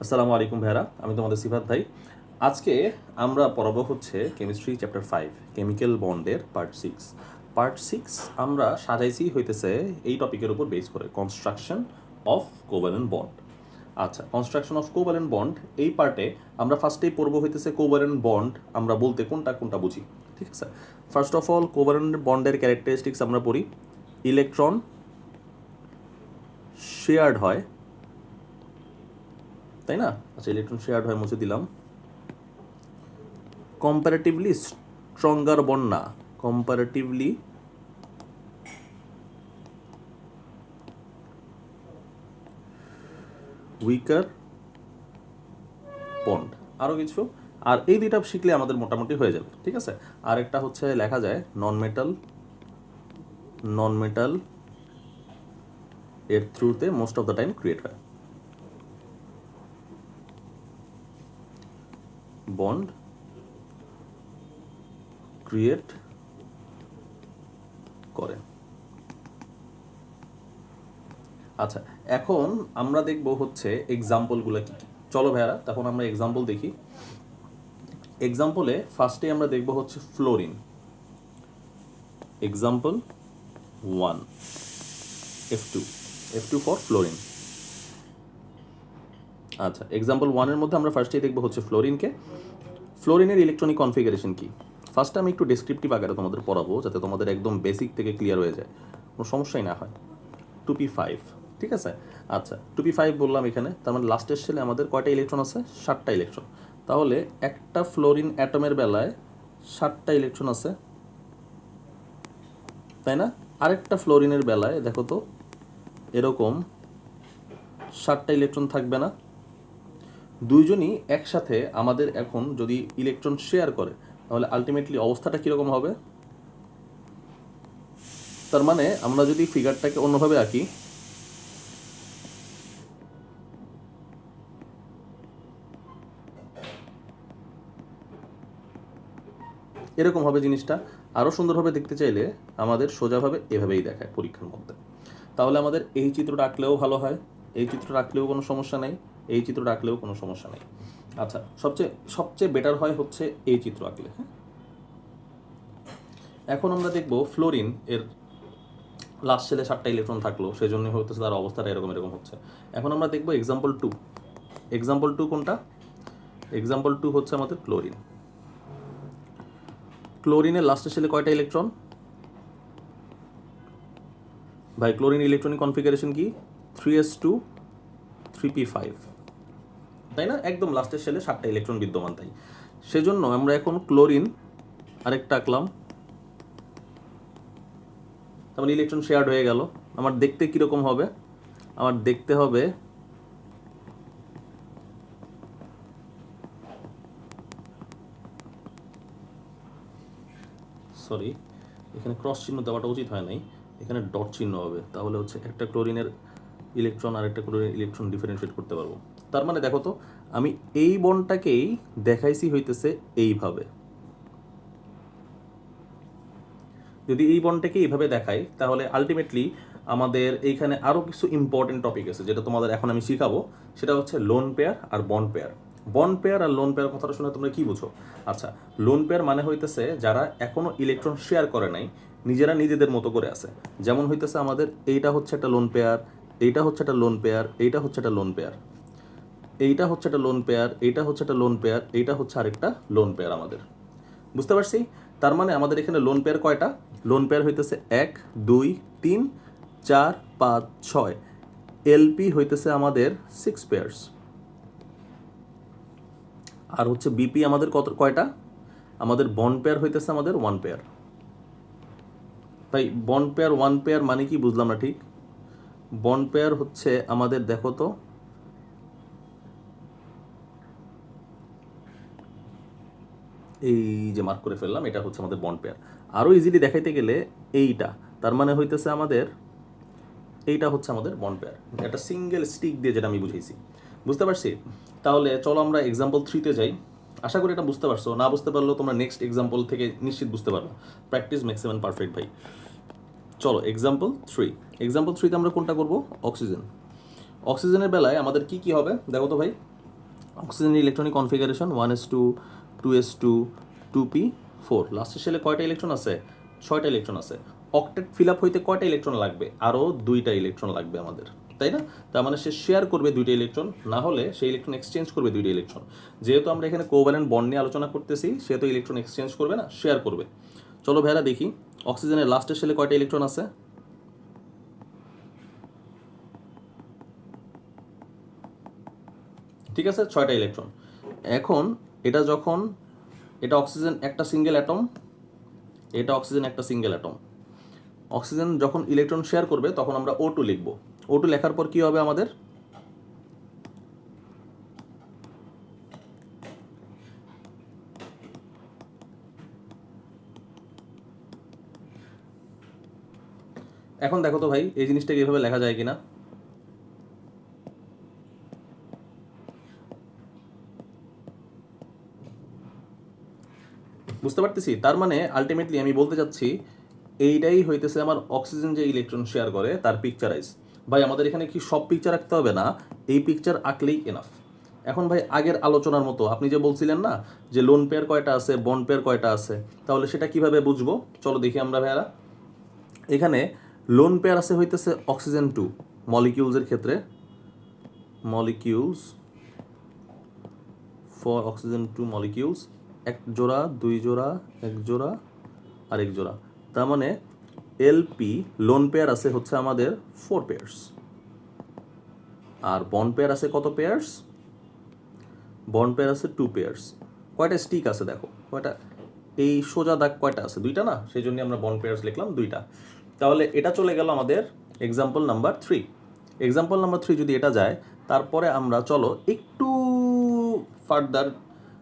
আসসালামু আলাইকুম ভাইরা, আমি তোমাদের সিফাত ভাই। আজকে আমরা পড়াবো হচ্ছে কেমিস্ট্রি চ্যাপ্টার 5 কেমিক্যাল বন্ডের পার্ট 6 আমরা সাজাইছি হইতেছে এই টপিকের উপর বেস করে কনস্ট্রাকশন অফ কোভ্যালেন্ট বন্ড। আচ্ছা, কনস্ট্রাকশন অফ কোভ্যালেন্ট বন্ড এই পার্টে আমরা ফার্স্টেই পড়বো হইতেছে কোভ্যালেন্ট বন্ড আমরা বলতে কোনটা কোনটা বুঝি। ঠিক আছে, ফার্স্ট অফ অল কোভ্যালেন্ট বন্ডের ক্যারেক্টারিস্টিক্স আমরা পড়ি। ইলেকট্রন শেয়ার্ড হয়, তাই না? আচ্ছা, ইলেকট্রন শেয়ার্ড হয় মুছে দিলাম। comparatively stronger bond না, comparatively weaker bond। আরও কিছু, আর এই দুইটা শিখলে আমাদের মোটামুটি হয়ে যাবে। ঠিক আছে, আর একটা হচ্ছে লেখা যায় নন মেটাল এর থ্রুতে most of the time create হয় বন্ড ক্রিয়েট করে। আচ্ছা, এখন আমরা দেখব হচ্ছে এক্সাম্পলগুলো কি কি। চলো ভাইয়ারা, তখন আমরা এক্সাম্পল দেখি। এক্সাম্পলে ফার্স্টে আমরা দেখব হচ্ছে fluorine. Example 1 F2 for fluorine. আচ্ছা, এক্সাম্পল 1-এর মধ্যে আমরা ফার্স্টেই দেখব হচ্ছে ফ্লোরিনকে। ফ্লোরিনের ইলেকট্রনিক কনফিগারেশন কি, ফার্স্টে আমি একটু ডেসক্রিপটিভ আকারে তোমাদের পড়াবো যাতে তোমাদের একদম বেসিক থেকে ক্লিয়ার হয়ে যায়, কোনো সমস্যাই না হয়। 2p5, ঠিক আছে। আচ্ছা, 2p5 বললাম এখানে, তার মানে লাস্টের শেলে আমাদের কয়টা ইলেকট্রন আছে? 7টা ইলেকট্রন। তাহলে একটা ফ্লোরিন অ্যাটমের বেলায় 7টা ইলেকট্রন আছে, তাই না? আরেকটা ফ্লোরিনের বেলায় দেখো তো এরকম 7টা ইলেকট্রন থাকবে না? দুইজনই একসাথে আমাদের এখন যদি ইলেকট্রন শেয়ার করে তাহলে আলটিমেটলি অবস্থাটা কীরকম হবে? তার মানে আমরা যদি ফিগারটাকে অন্যভাবে আঁকি, এরকম হবে জিনিসটা। আরও সুন্দরভাবে দেখতে চাইলে আমাদের সোজাভাবে এভাবেই দেখায় পরীক্ষার মধ্যে। তাহলে আমাদের এই চিত্রটা আঁকলেও ভালো হয়, এই চিত্রটা আঁকলেও কোনো সমস্যা নেই, এই চিত্রটা আঁকলেও কোনো সমস্যা নেই। আচ্ছা, সবচেয়ে বেটার হয় হচ্ছে এই চিত্র আঁকলে। হ্যাঁ, এখন আমরা দেখব ফ্লোরিন এর লাস্ট শেলে 7টা ইলেকট্রন থাকলো, সেই জন্য হচ্ছে তার অবস্থাটা এরকম হচ্ছে। এখন আমরা দেখব এক্সাম্পল 2। এক্সাম্পল 2 কোনটা? এক্সাম্পল 2 হচ্ছে আমাদের ক্লোরিন। ক্লোরিনের লাস্টের শেলে কয়টা ইলেকট্রন? ভাই, ক্লোরিন ইলেকট্রনিক কনফিগারেশন কি? 3s2 3p5, তাই না? একদম লাস্টের শেলে 7টা ইলেকট্রন বিদ্যমান, তাই সেজন্য আমরা এখন ক্লোরিন আরেকটা আঁকলাম। তারপরে ইলেকট্রন শেয়ার্ড হয়ে গেল। আমার দেখতে কীরকম হবে? আমার দেখতে হবে সরি, এখানে ক্রস চিহ্ন দেওয়াটা উচিত হয় নাই, এখানে ডট চিহ্ন হবে, তাহলে হচ্ছে একটা ক্লোরিনের ইলেকট্রন আর একটা ক্লোরিনের ইলেকট্রন ডিফারেন্সিয়েট করতে পারবো। তার মানে দেখো তো, আমি এই বন্ডটাকেই দেখাইছি হইতেছে এইভাবে। যদি এই বন্ডটাকে এইভাবে দেখাই তাহলে আলটিমেটলি আমাদের এইখানে আরও কিছু ইম্পর্টেন্ট টপিক আছে যেটা তোমাদের এখন আমি শিখাবো। সেটা হচ্ছে লোন পেয়ার আর বন্ড পেয়ার। বন্ড পেয়ার আর লোন পেয়ার কথাটা শুনে তোমরা কি বুঝো? আচ্ছা, লোন পেয়ার মানে হইতেছে যারা এখনো ইলেকট্রন শেয়ার করে নাই, নিজেরা নিজেদের মতো করে আছে। যেমন হইতেছে আমাদের এইটা হচ্ছে একটা লোন পেয়ার, এইটা হচ্ছে একটা লোন পেয়ার, এইটা হচ্ছে একটা লোন পেয়ার, এইটা হচ্ছে একটা লোন পেয়ার, এইটা হচ্ছে একটা লোন পেয়ার, এইটা হচ্ছে আরেকটা লোন পেয়ার আমাদের। বুঝতে পারছি? তার মানে আমাদের এখানে লোন পেয়ার কয়টা? লোন পেয়ার হইতেছে 1 2 3 4 5 6। এলপি হইতেছে আমাদের 6 পেয়ার্স। আর হচ্ছে বিপি আমাদের কয়টা? আমাদের বন্ড পেয়ার হইতেছে আমাদের 1 পেয়ার। তাই বন্ড পেয়ার 1 পেয়ার মানে কি বুঝলাম না ঠিক। বন্ড পেয়ার হচ্ছে আমাদের, দেখো তো, এই যে মার্ক করে ফেললাম, এটা হচ্ছে আমাদের বন্ড পেয়ার। আরও ইজিলি দেখাইতে গেলে এইটা, তার মানে হইতেছে আমাদের এইটা হচ্ছে আমাদের বন্ড পেয়ার। একটা সিঙ্গেল স্টিক দিয়ে যেটা আমি বুঝেছি। বুঝতে পারছি? তাহলে চলো আমরা এক্সাম্পল 3-তে যাই। আশা করি এটা বুঝতে পারছো। না বুঝতে পারলেও তোমরা নেক্সট এক্সাম্পল থেকে নিশ্চিত বুঝতে পারবে। প্র্যাকটিস ম্যাক্সিমাম পারফেক্ট ভাই। চলো এক্সাম্পল 3। এক্সাম্পল 3-তে আমরা কোনটা করব? অক্সিজেন। অক্সিজেনের বেলায় আমাদের কি কি হবে দেখো তো ভাই। অক্সিজেনের electronic configuration 1s2 2s2 2p4, লাস্টের শেলে কয়টা ইলেকট্রন আছে? 6টা ইলেকট্রন আছে। অক্টেট ফিল আপ হইতে কয়টা ইলেকট্রন লাগবে? আরও 2টা ইলেকট্রন লাগবে আমাদের, তাই না? তার মানে সে শেয়ার করবে 2টা ইলেকট্রন, না হলে সেই ইলেকট্রন এক্সচেঞ্জ করবে 2টা ইলেকট্রন। যেহেতু আমরা এখানে কোভ্যালেন্ট বন্ড নিয়ে আলোচনা করতেছি, সেহেতু ইলেকট্রন এক্সচেঞ্জ করবে না, শেয়ার করবে। চলো ভাইরা দেখি অক্সিজেনের লাস্টের শেলে কয়টা ইলেকট্রন আছে। ঠিক আছে, 6টা ইলেকট্রন। এখন এটা যখন, এটা অক্সিজেন একটা সিঙ্গেল অ্যাটম, এটা অক্সিজেন একটা সিঙ্গেল অ্যাটম। অক্সিজেন যখন ইলেকট্রন শেয়ার করবে তখন আমরা O2 লিখব। O2 লেখার পর কি হবে আমাদের? এখন দেখো তো ভাই এই জিনিসটাকে এভাবে লেখা যায় কিনা। বুঝতে পারতেছি? তার মানে আলটিমেটলি আমি বলতে চাচ্ছি এইটাই হইতেছে আমার অক্সিজেন যে ইলেকট্রন শেয়ার করে তার পিকচারাইজ। ভাই আমাদের এখানে কি সব পিকচার আঁকতে হবে না, এই পিকচার আঁকলেই এনাফ। এখন ভাই আগের আলোচনার মতো আপনি যে বলছিলেন না যে লোন পেয়ার কয়টা আছে, বন্ড পেয়ার কয়টা আছে, তাহলে সেটা কিভাবে বুঝবো? চলো দেখি আমরা ভাইয়ারা। এখানে লোন পেয়ার আছে হইতেছে অক্সিজেন 2 মলিকিউলসের ক্ষেত্রে, মলিকিউলস ফর অক্সিজেন 2 মলিকিউলস, এক জোড়া, দুই জোড়া, এক জোড়া আর এক জোড়া। তার মানে এলপি লোন পেয়ার আছে হচ্ছে আমাদের 4 পেয়ার্স, আর বন্ড পেয়ার আছে কত পেয়ার্স? বন্ড পেয়ার আছে 2 পেয়ার্স। কয়টা স্টিক আছে দেখো, কয়টা? এই সোজা দাগ কয়টা আছে? 2টা না, সেই জন্য আমরা বন্ড পেয়ার্স লিখলাম 2টা। তাহলে এটা চলে গেল আমাদের এক্সাম্পল নাম্বার 3। এক্সাম্পল নাম্বার 3 যদি এটা যায়, তারপরে আমরা চলো একটু ফার্দার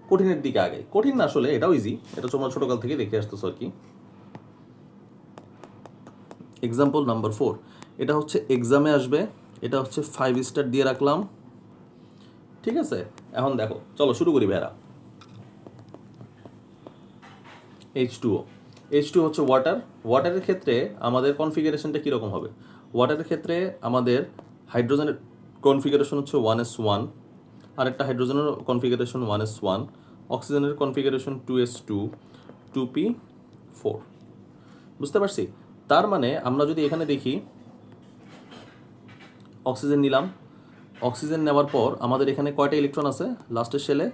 কঠিনের দিকে আগে। কঠিন না আসলে, এটাও ইজি, এটা তোমরা ছোটকাল থেকে দেখে আসতেছো আর কি। এক্সাম্পল নাম্বার 4, এটা হচ্ছে এক্সামে আসবে, এটা হচ্ছে 5 স্টার দিয়ে রাখলাম। ঠিক আছে, এখন দেখো চলো শুরু করি ভাইরা। H2O, H2O হচ্ছে ওয়াটার। ওয়াটারের ক্ষেত্রে আমাদের কনফিগারেশনটা কীরকম হবে? ওয়াটারের ক্ষেত্রে আমাদের হাইড্রোজেনের কনফিগারেশন হচ্ছে 1s1, আরেকটা হাইড্রোজেনের কনফিগারেশন 1s1, অক্সিজেনের কনফিগারেশন 2s2 2p4। বুঝতে পারছি? তার মানে আমরা যদি এখানে দেখি অক্সিজেন নিলাম, অক্সিজেন নেওয়ার পর আমাদের এখানে কয়টা ইলেকট্রন আছে লাস্টের শেলে?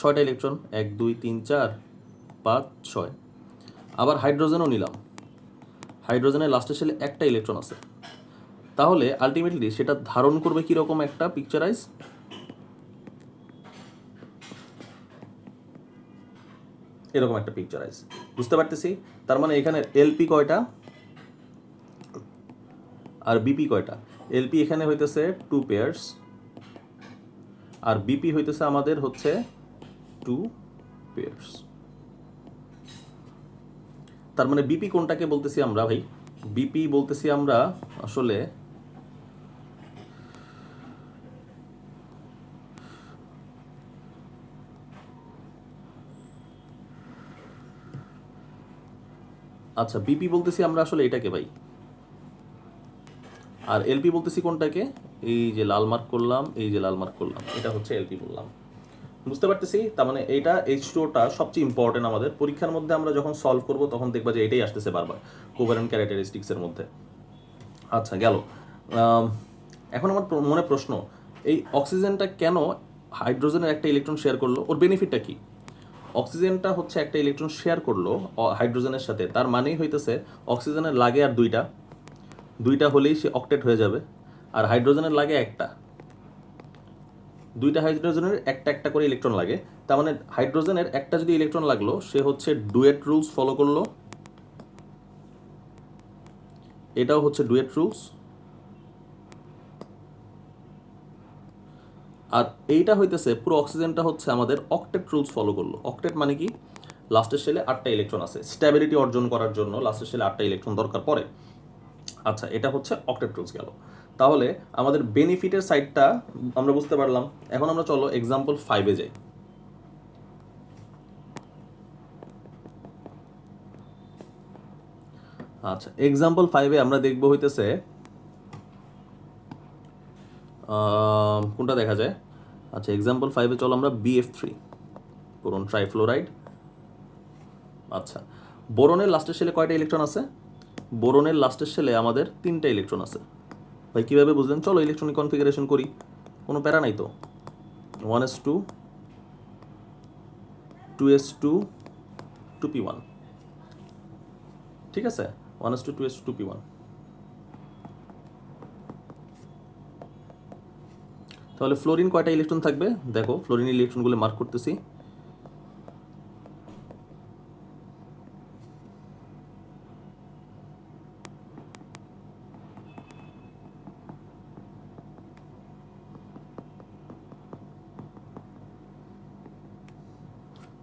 6টা ইলেকট্রন, 1 2 3 4 5 6। আবার হাইড্রোজেনও নিলাম, হাইড্রোজেনের লাস্টের শেলে একটা ইলেকট্রন আছে। তাহলে আলটিমেটলি সেটা ধারণ করবে কীরকম একটা পিকচারাইজ? এরকম একটা পিকচারাইজ। বুঝতে পারতেছি? তার মানে এখানে এলপি কয়টা আর বিপি কয়টা? এলপি এখানে হইতেছে 2 পেয়ার্স, আর বিপি হইতেছে আমাদের হচ্ছে 2 পেয়ার্স। তার মানে বিপি কোনটাকে বলতেছি আমরা ভাই? বিপি বলতেছি আমরা আসলে আচ্ছা, বিপি বলতেছি আমরা আসলে এটাকে ভাই, আর এলপি বলতেছি কোনটাকে? এই যে লাল মার্ক করলাম, এই যে লাল মার্ক করলাম, এটা হচ্ছে এলপি বললাম। বুঝতে পারতেছি? তার মানে এইটা H2O সবচেয়ে ইম্পর্টেন্ট আমাদের পরীক্ষার মধ্যে। আমরা যখন সলভ করব তখন দেখবা যে এটাই আসতেছে বারবার কোভ্যালেন্ট ক্যারেক্টারিস্টিক্সের মধ্যে। আচ্ছা গেল। এখন আমার মনে প্রশ্ন, এই অক্সিজেনটা কেন হাইড্রোজেনের একটা ইলেকট্রন শেয়ার করলো? ওর বেনিফিটটা কি? অক্সিজেনটা হচ্ছে একটা ইলেকট্রন শেয়ার করলো হাইড্রোজেনের সাথে, তার মানেই হইতেছে অক্সিজেনের লাগে আর দুইটা হলেই সে অক্টেট হয়ে যাবে, আর হাইড্রোজেনের লাগে একটা। 2টা হাইড্রোজেনের একটা একটা করে ইলেকট্রন লাগে। তার মানে হাইড্রোজেনের একটা যদি ইলেকট্রন লাগলো, সে হচ্ছে ডুয়েট রুলস ফলো করলো, এটাও হচ্ছে ডুয়েট রুলস। আর এইটা হইতেছে পুরো অক্সিজেনটা হচ্ছে আমাদের অক্টেট রুলস ফলো করলো। অক্টেট মানে কি? লাস্টের শেলে 8টা ইলেকট্রন আছে, স্ট্যাবিলিটি অর্জন করার জন্য লাস্টের শেলে 8টা ইলেকট্রন দরকার পড়ে। আচ্ছা, এটা হচ্ছে অক্টেট রুলস গেল। তাহলে আমাদের বেনিফিটের সাইডটা আমরা বুঝতে পারলাম। এখন আমরা চলো এক্সাম্পল 5-এ যাই। আচ্ছা, এক্সাম্পল 5-এ আমরা দেখব হইতেছে কোনটা দেখা যায়? আচ্ছা, এক্সাম্পল 5 চলো আমরা BF3 বোরন ট্রাইফ্লোরাইড। আচ্ছা, বোরনের লাস্টের শেলে কয়টা ইলেকট্রন আছে? বোরনের লাস্টের শেলে আমাদের 3টা ইলেকট্রন আছে। ভাই কীভাবে বুঝলেন? চলো ইলেকট্রনিক কনফিগারেশন করি, কোনো প্যারা নাই তো। 1s2 2s2 2p1, ঠিক আছে, 1s2 2s2 2p1। তাহলে ফ্লোরিন কয়টা ইলেকট্রন থাকবে? দেখো ফ্লোরিন ইলেকট্রনগুলো মার্ক করতেছি।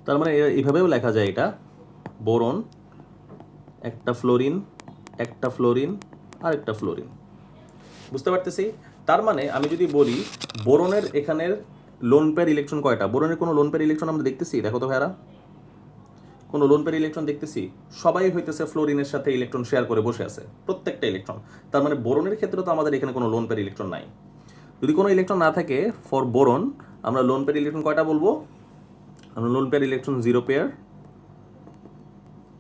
তার মানে এইভাবেও লেখা যায়, এটা বোরন, একটা ফ্লোরিন, একটা ফ্লোরিন, আর একটা ফ্লোরিন। বুঝতে পারতেছি? তার মানে আমি যদি বলি বোরনের এখানের লোন পেয়ার ইলেকট্রন কয়টা? বোরনের কোনো লোন পেয়ার ইলেকট্রন আমরা দেখতেছি? দেখো তো ভাইরা, কোনো লোন পেয়ার ইলেকট্রন দেখতেছি? সবাই হইতেছে ফ্লোরিনের সাথে ইলেকট্রন শেয়ার করে বসে আছে, প্রত্যেকটা ইলেকট্রন। তার মানে বোরনের ক্ষেত্রে তো আমাদের এখানে কোনো লোন পেয়ার ইলেকট্রন নাই। যদি কোনো ইলেকট্রন না থাকে ফর বোরন, আমরা লোন পেয়ার ইলেকট্রন কয়টা বলবো? আমরা লোন পেয়ার ইলেকট্রন 0 পেয়ার।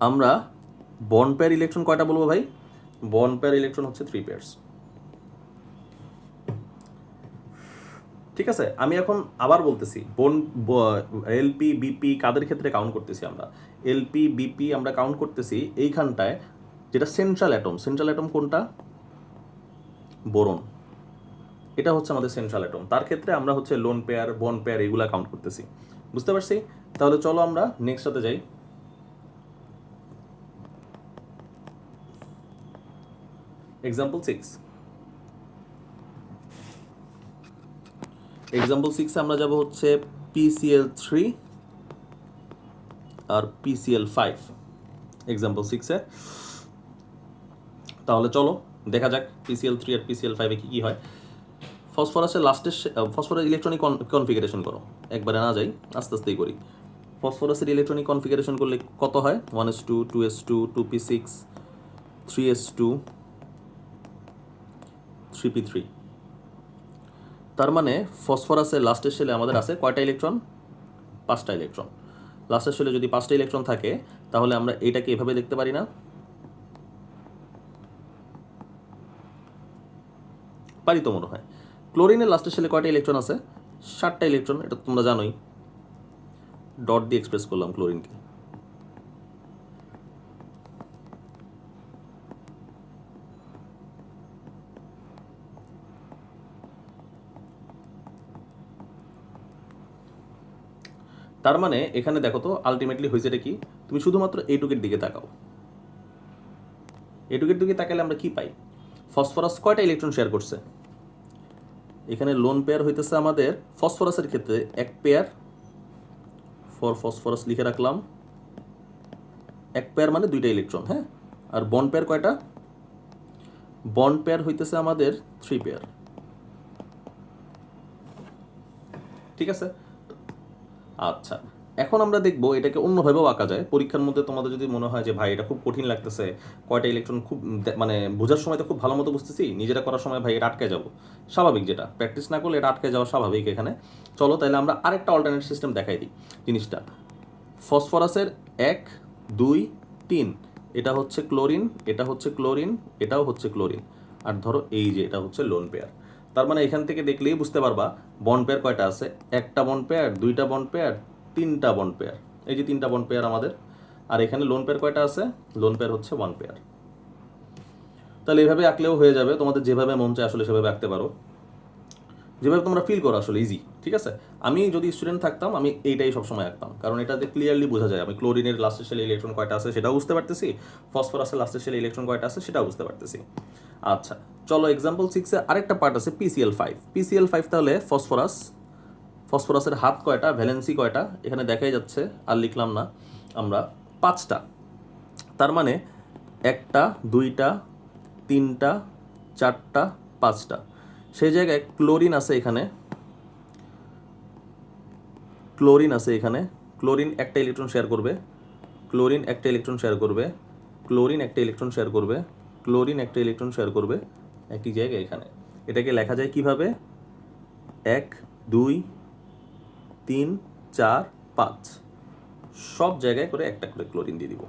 আমরা বন্ড পেয়ার ইলেকট্রন কয়টা বলবো ভাই? বন্ড পেয়ার ইলেকট্রন হচ্ছে 3 পেয়ার্স। ঠিক আছে, আমি এখন আবার বলতেছি এলপি বিপি কাদের ক্ষেত্রে কাউন্ট করতেছি আমরা? এলপি বিপি আমরা কাউন্ট করতেছি এইখানটায়, যেটা সেন্ট্রাল অ্যাটম কোনটা? বোরন। এটা হচ্ছে আমাদের সেন্ট্রাল অ্যাটম। তার ক্ষেত্রে আমরা হচ্ছে লোন পেয়ার, বন্ড পেয়ার এগুলা কাউন্ট করতেছি। বুঝতে পারছি? তাহলে চলো আমরা নেক্সটটাতে যাই। এক্সাম্পল 6। এক্সাম্পল 6 আমরা যাব হচ্ছে PCl3 আর PCl5 এক্সাম্পল 6-এ। তাহলে চলো দেখা যাক PCl3 আর PCl5-এ কী কী হয়। ফসফরাসের লাস্টের ফসফরাস ইলেকট্রনিক কনফিগারেশন করো, একবারে না যাই, আস্তে আস্তেই করি। ফসফরাসের ইলেকট্রনিক কনফিগারেশন করলে কত হয়? 1s2 2s2 2p6 3s2 3p3। তার মানে ফসফরাসের লাস্টের শেলে আমাদের আছে কয়টা ইলেকট্রন? 5টা ইলেকট্রন। লাস্টের শেলে যদি 5টা ইলেকট্রন থাকে তাহলে আমরা এইটাকে এভাবে দেখতে পারি না? পারি তো মনে হয়। ক্লোরিনের লাস্টের শেলে কয়টা ইলেকট্রন আছে? 7টা ইলেকট্রন, এটা তোমরা জানোই। ডট দিয়ে এক্সপ্রেস করলাম ক্লোরিনকে। তার মানে এখানে দেখো তো আলটিমেটলি হয়েছেটা কি? তুমি শুধুমাত্র এইটুকের দিকে তাকাও, এইটুকের দিকে তাকালে আমরা কি পাই? ফসফরাস কয়টা ইলেকট্রন শেয়ার করছে? এখানে লোন পেয়ার হইতেছে আমাদের ফসফরাসের ক্ষেত্রে 1 পেয়ার। ফর ফসফরাস লিখে রাখলাম 1 পেয়ার মানে 2টা ইলেকট্রন, হ্যাঁ। আর বন্ড পেয়ার কয়টা? বন্ড পেয়ার হইতেছে আমাদের 3 পেয়ার। ঠিক আছে, আচ্ছা এখন আমরা দেখবো এটাকে অন্যভাবেও আঁকা যায়। পরীক্ষার মধ্যে তোমাদের যদি মনে হয় যে ভাই এটা খুব কঠিন লাগতেছে, কয়টা ইলেকট্রন খুব মানে বোঝার সময় তো খুব ভালো মতো বুঝতেছি, নিজেরা করার সময় ভাই এটা আটকে যাবো, স্বাভাবিক, যেটা প্র্যাকটিস না করলে এটা আটকে যাওয়া স্বাভাবিক এখানে। চলো তাহলে আমরা আরেকটা অল্টারনেট সিস্টেম দেখাই দিই জিনিসটা। ফসফরাসের 1 2 3, এটা হচ্ছে ক্লোরিন, এটা হচ্ছে ক্লোরিন, এটাও হচ্ছে ক্লোরিন, আর ধরো এই যে এটা হচ্ছে লোন পেয়ার। তার মানে এখান থেকে দেখলেই বুঝতে পারবা বন্ড পেয়ার কয়টা আছে? একটা বন্ড পেয়ার, 2টা বন্ড পেয়ার, 3টা বন্ড পেয়ার। এই যে 3টা বন্ড পেয়ার আমাদের। আর এখানে লোন পেয়ার কয়টা আছে? লোন পেয়ার হচ্ছে 1 পেয়ার। তাহলে এভাবে আঁকলেও হয়ে যাবে, তোমাদের যেভাবে মন চায় আসলে সেভাবে আঁকতে পারো, যেভাবে তোমরা ফিল করো আসলে ইজি। ঠিক আছে, আমি যদি স্টুডেন্ট থাকতাম আমি এইটাই সবসময় আঁকতাম, কারণ এটাতে ক্লিয়ারলি বোঝা যায় আমি ক্লোরিনের লাস্টের শেলে ইলেকট্রন কয়টা আছে সেটাও বুঝতে পারতেছি, ফসফরাসের লাস্টের শেলে ইলেকট্রন কয়টা আছে সেটাও বুঝতে পারতেছি। আচ্ছা চলো এক্সাম্পল 6-এ আরেকটা পার্ট আছে PCl5। PCl5 তাহলে ফসফরাসের হাত কয়টা, ভ্যালেন্সি কয়টা? এখানে দেখাই যাচ্ছে, আর লিখলাম না আমরা, 5টা। তার মানে 1টা 2টা 3টা 4টা 5টা। সেই জায়গায় ক্লোরিন আছে এখানে, ক্লোরিন আছে এখানে, ক্লোরিন একটা ইলেকট্রন শেয়ার করবে, ক্লোরিন একটা ইলেকট্রন শেয়ার করবে, ক্লোরিন একটা ইলেকট্রন শেয়ার করবে, ক্লোরিন একটা ইলেকট্রন শেয়ার করবে একই জায়গায় এখানে। এটাকে লেখা যায় কিভাবে? 1 2 3 4 5 সব জায়গায় করে একটা করে ক্লোরিন দিয়ে দিব।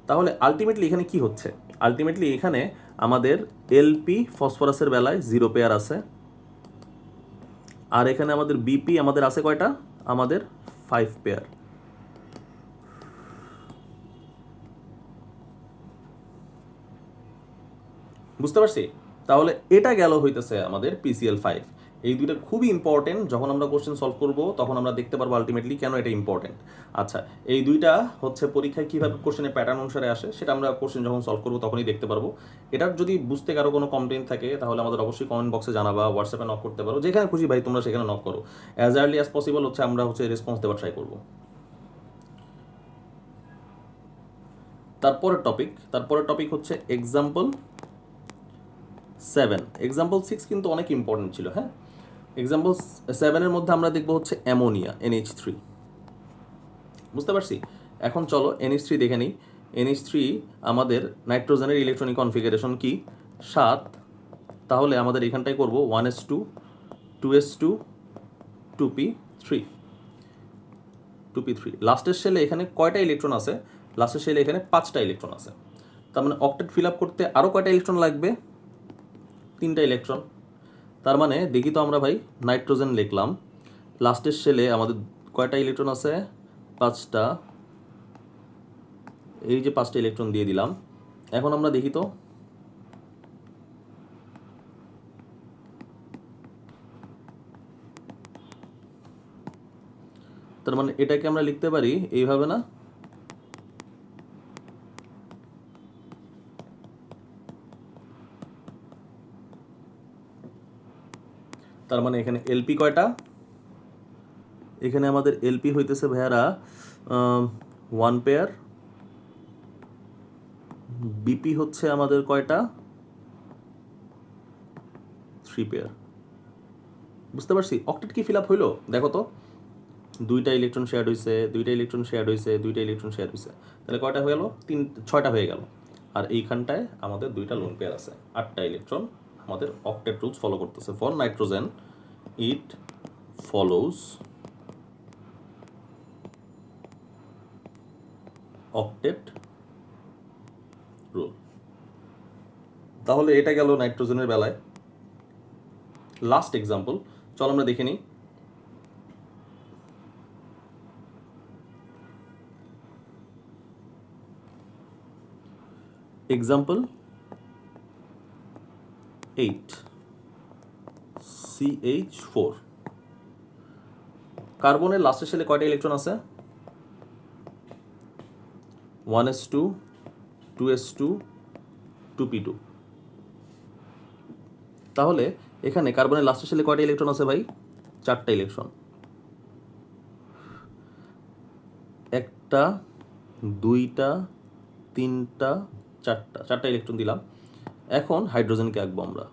তাহলে আলটিমেটলি এখানে কি হচ্ছে? আলটিমেটলি এখানে আমাদের এলপি ফসফরাসের বেলায় 0 পেয়ার আছে, আর এখানে আমাদের বিপি আমাদের আছে কয়টা? আমাদের 5 পেয়ার। বুঝতে পারছি? তাহলে এটা গেল হইতেছে আমাদের PCl5। এই দুইটা খুবই ইম্পর্টেন্ট। যখন আমরা কোশ্চেন সলভ করব তখন আমরা দেখতে পারবো আলটিমেটলি কেন এটা ইম্পর্টেন্ট। আচ্ছা, এই দুইটা হচ্ছে পরীক্ষায় কীভাবে কোশ্চেনের প্যাটার্ন অনুসারে আসে সেটা আমরা কোশ্চেন যখন সলভ করবো তখনই দেখতে পারবো। এটার যদি বুঝতে কারো কোনো কমপ্লেন থাকে তাহলে আমাদের অবশ্যই কমেন্ট বক্সে জানাবা, হোয়াটসঅ্যাপে নক করতে পারো, যেখানে খুশি ভাই তোমরা সেখানে নক করো। অ্যাজ আর্লি অ্যাজ পসিবল হচ্ছে আমরা রেসপন্স দেওয়ার ট্রাই করবো। তারপরের টপিক হচ্ছে এক্সাম্পল 7। এক্সাম্পল 6 কিন্তু অনেক ইম্পর্টেন্ট ছিল। হ্যাঁ, এক্সাম্পল 7-এর মধ্যে আমরা দেখবো হচ্ছে অ্যামোনিয়া NH3। বুঝতে পারছি? এখন চলো NH3 দেখে নিই। NH3 আমাদের নাইট্রোজেনের ইলেকট্রনিক কনফিগারেশন কি? 7। তাহলে আমাদের এখানটায় করবো 1s2 2s2 2p3 2p3। লাস্টের শেলে এখানে কয়টা ইলেকট্রন আছে? লাস্টের শেলে এখানে 5টা ইলেকট্রন আছে। তার মানে অক্টেট ফিল আপ করতে আরও কয়টা ইলেকট্রন লাগবে? 3টা ইলেকট্রন। তার মানে দেখি তো আমরা ভাই, নাইট্রোজেন লিখলাম, লাস্টের শেলে আমাদের কয়টা ইলেকট্রন আছে? 5টা। এই যে 5টা ইলেকট্রন দিয়ে দিলাম। এখন আমরা দেখি তো তার মানে এটাকে আমরা লিখতে পারি এইভাবে না? তার মানে এখানে এলপি কয়টা? এখানে আমাদের এলপি হইতেছে ভাইয়ারা 1 পেয়ার। বিপি হচ্ছে আমাদের কয়টা? 3 পেয়ার। বুঝতে পারছি? অক্টেট কি ফিল আপ হইলো? দেখো তো, 2টা ইলেকট্রন শেয়ার হয়েছে, 2টা ইলেকট্রন শেয়ার হয়েছে, 2টা ইলেকট্রন শেয়ার হয়েছে। তাহলে কয়টা হয়ে গেল? 6টা হয়ে গেল। আর এইখানটায় আমাদের 2টা লোন পেয়ার আছে, 8টা ইলেকট্রন আমাদের অক্টেট রুলস ফলো করতেছে। For nitrogen it follows octet rule. তাহলে এটা গেল নাইট্রোজেনের বেলায়। লাস্ট এক্সাম্পল চল আমরা দেখে নিই। Example 8 CH4। কার্বনের লাস্টের শেলে কয়টা ইলেকট্রন আছে? 1s2 2s2 2p2। তাহলে এখানে কার্বনের লাস্টের শেলে কয়টা ইলেকট্রন আছে ভাই? 4টা ইলেকট্রন। 1টা 2টা 3টা 4টা ইলেকট্রন দিলাম। এখন হাইড্রোজেনকে আঁকবো আমরা।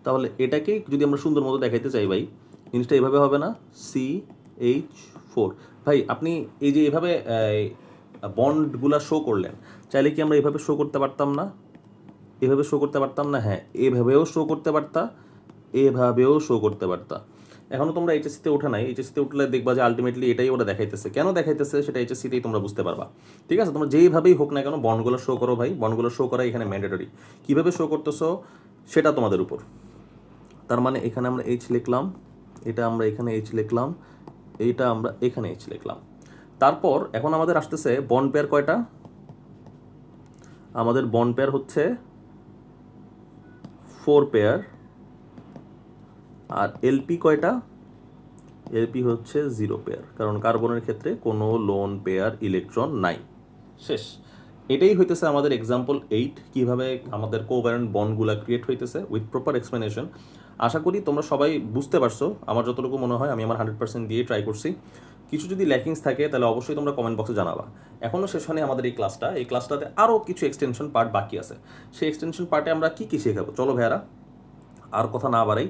তাহলে এটাকেই যদি আমরা সুন্দর মতো দেখাইতে চাই ভাই, জিনিসটা এভাবে হবে না? CH4। ভাই আপনি এই যে এভাবে বন্ডগুলা শো করলেন, চাইলে কি আমরা এভাবে শো করতে পারতাম না? এভাবে শো করতে পারতাম না? হ্যাঁ, এভাবেও শো করতে পারতা, এভাবেও শো করতে পারতা। এখনও তোমরা এইচএসসিতে ওঠে নাই, এইচএসসিতে উঠলে দেখবা যে আলটিমেটলি এটাই ওরা দেখাইতেছে। কেন দেখাইতেছে সেটা এইচএসসিতেই তোমরা বুঝতে পারবা। ঠিক আছে, তোমরা যেইভাবেই হোক না কেন বন্ডগুলো শো করো ভাই, বন্ডগুলো শো করা এখানে ম্যান্ডেটরি। কীভাবে শো করতেছো সেটা তোমাদের উপর। তার মানে এখানে আমরা এইচ লিখলাম, এটা আমরা এখানে এইচ লিখলাম, এইটা আমরা এখানে এইচ লিখলাম। তারপর এখন আমাদের আসতেছে বন্ড পেয়ার কয়টা? আমাদের বন্ড পেয়ার হচ্ছে 4 পেয়ার। আর এলপি কয়টা? এলপি হচ্ছে 0 পেয়ার, কারণ কার্বনের ক্ষেত্রে কোনো লোন পেয়ার ইলেকট্রন নাই। শেষ। এটাই হইতেছে আমাদের এক্সাম্পল 8, কীভাবে আমাদের কোভ্যালেন্ট বন্ডগুলা ক্রিয়েট হইতেছে উইথ প্রপার এক্সপ্লেনেশন। আশা করি তোমরা সবাই বুঝতে পারছো। আমার যতটুকু মনে হয় আমি আমার 100% দিয়ে ট্রাই করছি। কিছু যদি ল্যাকিংস থাকে তাহলে অবশ্যই তোমরা কমেন্ট বক্সে জানাবা। এখনও শেষ হয়নি আমাদের এই ক্লাসটা। এই ক্লাসটাতে আরও কিছু এক্সটেনশন পার্ট বাকি আছে। সেই এক্সটেনশন পার্টে আমরা কী কী শেখাবো চলো ভাইয়ারা, আর কথা না বাড়াই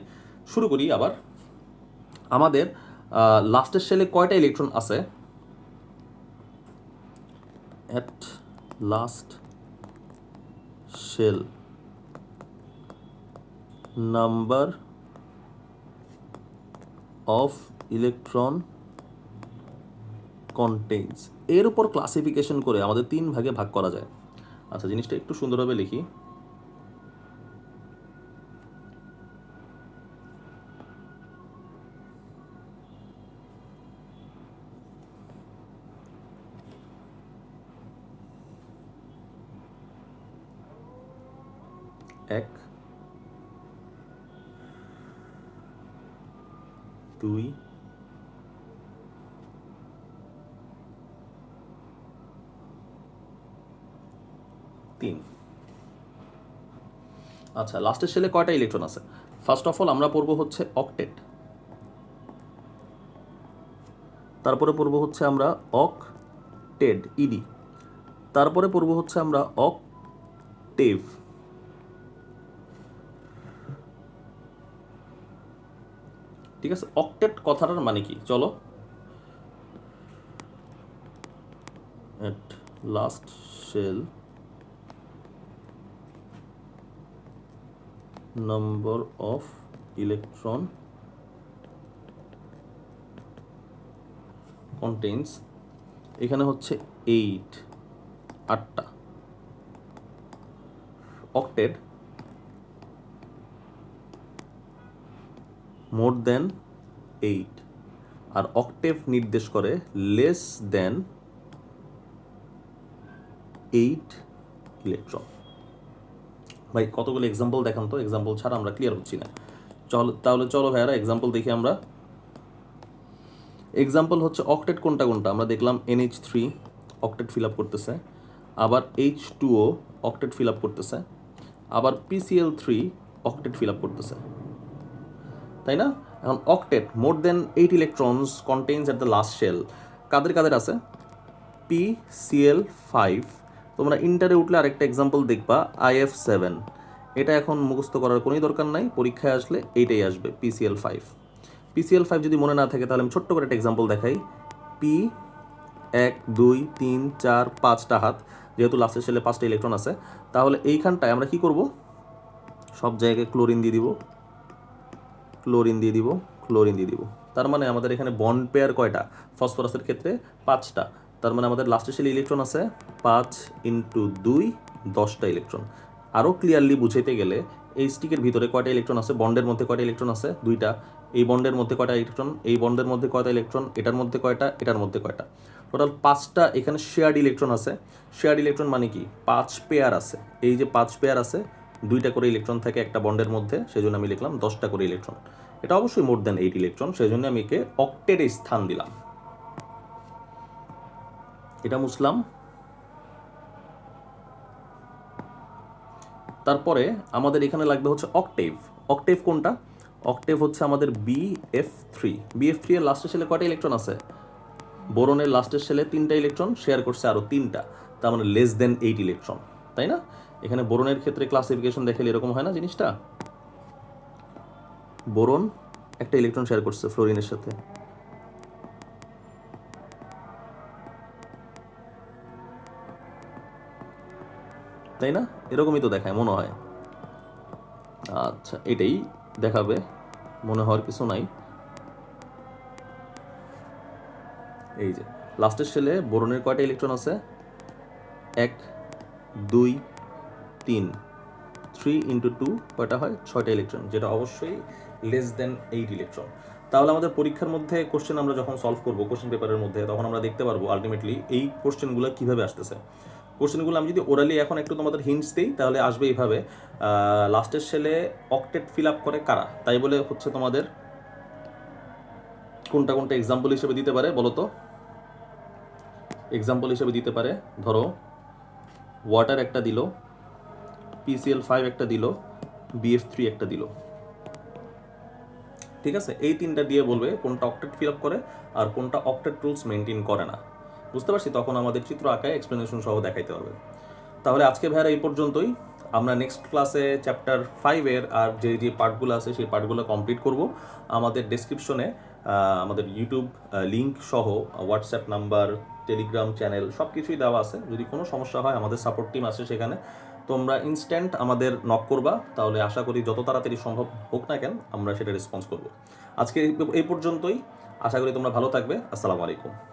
শুরু করি। আবার আমাদের লাস্টের শেলে কয়টা ইলেকট্রন আছে? At last shell, number of electron contains, এর উপর ক্লাসিফিকেশন করে আমাদের 3 ভাগে ভাগ করা যায়। আচ্ছা, জিনিসটা একটু সুন্দরভাবে লিখি। এক, 2, 3। আচ্ছা, লাস্টের শেলে কয়টা ইলেকট্রন আছে? ফার্স্ট অফ অল আমরা পড়বো হচ্ছে অক্টেট, তারপরে পড়বো হচ্ছে আমরা অকটেড ইডি, তারপরে পড়বো হচ্ছে আমরা অকটেভ, ঠিক আছে। অক্টেট কথাটার মানে কি চলো, at last shell number of electron contains, এখানে হচ্ছে 8টা। অক্টেড মোর দেন 8, আর অক্টেভ নির্দেশ করে লেস দেন 8 ইলেকট্রন। ভাই কতগুলো এক্সাম্পল দেখান তো, এক্সাম্পল ছাড়া আমরা ক্লিয়ার হচ্ছি না। তাহলে চলো ভাইয়ারা এক্সাম্পল দেখি আমরা। এক্সাম্পল হচ্ছে অক্টেট কোনটা কোনটা আমরা দেখলাম, NH3 অক্টেট ফিল আপ করতেছে, আবার H2O অক্টেট ফিল আপ করতেছে, আবার PCl3 অক্টেট ফিল আপ করতেছে, তাই না? এখন octet more than 8 electrons contains at the last shell কাদের কাদের আছে? PCl5, তোমরা ইন্টারে উঠলে আরেকটা এক্সাম্পল দেখবা IF7, এটা এখন মুখস্থ করার কোনোই দরকার নাই, পরীক্ষায় আসলে এইটাই আসবে PCl5। PCl5 যদি মনে না থাকে তাহলে আমি ছোট্ট করে একটা এক্সাম্পল দেখাই। P1 2 3 4 5টা হাত, যেহেতু লাস্টের শেলে 5টা ইলেকট্রন আছে, তাহলে এইখানটায় আমরা কি করব, সব জায়গায় ক্লোরিন দিয়ে দিব, ক্লোরিন দিয়ে দিব, ক্লোরিন দিয়ে দিব। তার মানে আমাদের এখানে বন্ড পেয়ার কয়টা? ফসফরাসের ক্ষেত্রে 5টা। তার মানে আমাদের লাস্টের শেলে ইলেকট্রন আছে 5 × 2 10টা ইলেকট্রন। আরও ক্লিয়ারলি বুঝাইতে গেলে এই স্টিকের ভিতরে কয়টা ইলেকট্রন আছে, বন্ডের মধ্যে কয়টা ইলেকট্রন আছে? 2টা। এই বন্ডের মধ্যে কয়টা ইলেকট্রন, এই বন্ডের মধ্যে কয়টা ইলেকট্রন, এটার মধ্যে কয়টা, এটার মধ্যে কয়টা, টোটাল 5টা এখানে শেয়ার্ড ইলেকট্রন আছে। শেয়ার্ড ইলেকট্রন মানে কি? 5 পেয়ার আছে, এই যে 5 পেয়ার আছে, 2টা করে ইলেকট্রন থাকে একটা বন্ডের মধ্যে, সেই জন্য আমি লিখলাম 10টা করে ইলেকট্রন। এটা অবশ্যই মোর দেন 8 ইলেকট্রন, সেই জন্য আমি একে অক্টেটে স্থান দিলাম। এটা মুছলাম। তারপরে আমাদের এখানে লাগবে হচ্ছে অক্টেভ। অক্টেভ কোনটা? অক্টেভ হচ্ছে আমাদের BF3। BF3 এর লাস্টের শেলে কয়টা ইলেকট্রন আছে? বোরনের লাস্টের শেলে 3টা ইলেকট্রন, শেয়ার করছে আরও 3টা, তার মানে লেস দেন 8 ইলেকট্রন, তাই না? এখানে বোরনের ক্ষেত্রে ক্লাসিফিকেশন দেখলে এরকম হয় না জিনিসটা? বোরন একটা ইলেকট্রন শেয়ার করছে ফ্লোরিনের সাথে, তাই না? এরকমই তো দেখায় মনে হয়। আচ্ছা, এটাই দেখাবে, মনে হওয়ার কিছু নাই। এই যে লাস্টের শেলে বোরনের কয়টা ইলেকট্রন আছে? 1 2 3, 3 × 2 কয়টা হয়? 6টা ইলেকট্রন, যেটা অবশ্যই লেস দেন 8 ইলেকট্রন। তাহলে আমাদের পরীক্ষার মধ্যে কোশ্চেন আমরা যখন সলভ করবো কোশ্চেন পেপারের মধ্যে, তখন আমরা দেখতে পারবো আলটিমেটলি এই কোশ্চেনগুলো কীভাবে আসতেছে। কোশ্চেনগুলো আমি যদি ওরালি এখন একটু তোমাদের হিন্টস দিই তাহলে আসবে এইভাবে, লাস্টের শেলে অক্টেট ফিল আপ করে কারা, তাই বলে হচ্ছে তোমাদের কোনটা কোনটা এক্সাম্পল হিসেবে দিতে পারে বলো তো? এক্সাম্পল হিসেবে দিতে পারে, ধরো ওয়াটার একটা দিল, PCl5 একটা দিল, BF3 একটা দিল, ঠিক আছে? এই 3টা দিয়ে বলবে কোনটা অক্টেট ফিল আপ করে আর কোনটা অক্টেট রুলস মেনটেন করে না। বুঝতে পারছি? তখন আমাদের চিত্র আঁকায় এক্সপ্লেনেশন সহ দেখাইতে হবে। তাহলে আজকে ভাইয়ারা এই পর্যন্তই। আমরা নেক্সট ক্লাসে চ্যাপ্টার 5-এর আর যে পার্টগুলো আছে সেই পার্টগুলো কমপ্লিট করব। আমাদের ডেসক্রিপশনে আমাদের ইউটিউব লিঙ্ক সহ হোয়াটসঅ্যাপ নাম্বার, টেলিগ্রাম চ্যানেল সব কিছুই দেওয়া আছে। যদি কোনো সমস্যা হয় আমাদের সাপোর্ট টিম আছে সেখানে, তোমরা ইনস্ট্যান্ট আমাদের নক করবা, তাহলে আশা করি যত তাড়াতাড়ি সম্ভব হোক না কেন আমরা সেটা রেসপন্স করব। আজকে এই পর্যন্তই। আশা করি তোমরা ভালো থাকবে। আসসালামু আলাইকুম।